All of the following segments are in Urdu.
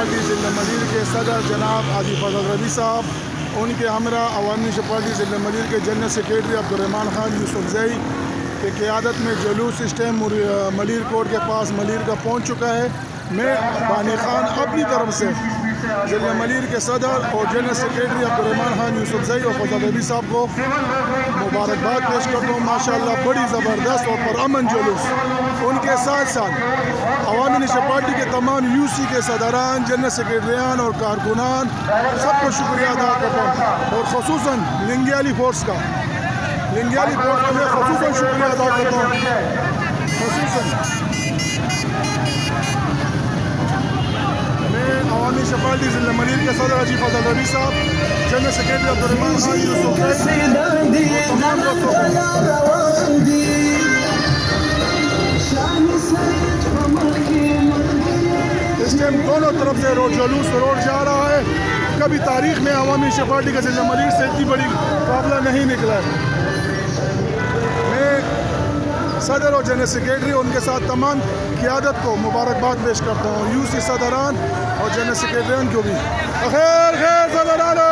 پارٹی ضلع ملیر کے صدر جناب حاجی فضل ربی صاحب، ان کے ہمراہ عوامی نیشنل پارٹی ضلع ملیر کے جنرل سیکریٹری عبدالرحمان خان یوسف زئی کی قیادت میں جلوس اس ٹائم ملیر کوٹ کے پاس ملیر کا پہنچ چکا ہے۔ میں بانی خان اپنی طرف سے ضلع ملیر کے صدر اور جنرل سیکریٹری عبدالرحمان خان یوسف زئی اور فضل ربی صاحب کو مبارکباد پیش کرتا ہوں۔ ماشاءاللہ بڑی زبردست اور پرامن جلوس، ان کے ساتھ ساتھ عوامی نیشنل پارٹی کے تمام یو سی کے صدران، جنرل سیکریٹریان اور کارکنان سب کو شکریہ ادا کرتا ہوں، اور خصوصاً لنگیالی فورس کا میں خصوصاً شکریہ ادا کرتا ہوں۔ میں عوامی نیشنل پارٹی ضلع ملیر کے صدر حاجی فضل ربی صاحب، جنرل سیکریٹری عبدالرحمان خان یوسف زئی اور تمام دوستوں اس ٹائم دونوں طرف سے جلوس روڈ جا رہا ہے۔ کبھی تاریخ میں عوامی نیشنل پارٹی کا ضلع ملیر سے اتنی بڑی مقابلہ نہیں نکلا ہے۔ میں صدر اور جنرل سیکریٹری ان کے ساتھ تمام قیادت کو مبارکباد پیش کرتا ہوں، یو سی صدران اور جنرل سیکریٹریان کو بھی۔ خیر صدرانو،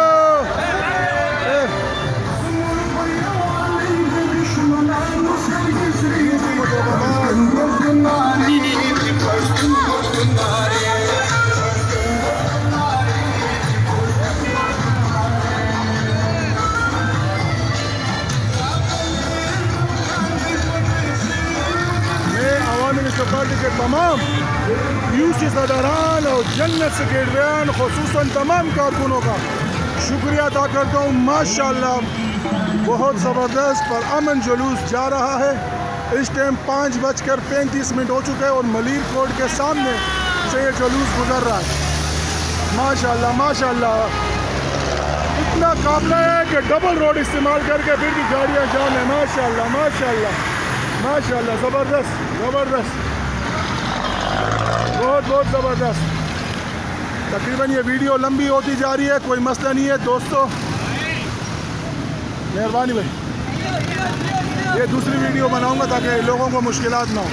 نیشنل پارٹی کے تمام یو سی صدران اور جنرل سیکریٹریان، خصوصاً تمام کارکنوں کا شکریہ ادا کرتا ہوں۔ ماشاءاللہ بہت زبردست پرامن جلوس جا رہا ہے۔ اس ٹائم 5:35 ہو چکے ہیں اور ملیر کوٹ کے سامنے سے یہ جلوس گزر رہا ہے۔ ماشاءاللہ اتنا قابلہ ہے کہ ڈبل روڈ استعمال کر کے پھر بھی گاڑیاں جام ہیں۔ ماشاءاللہ زبردست بہت زبردست۔ تقریباً یہ ویڈیو لمبی ہوتی جا رہی ہے، کوئی مسئلہ نہیں ہے دوستو، مہربانی بھائی، یہ دوسری ویڈیو بناؤں گا تاکہ لوگوں کو مشکلات نہ ہو۔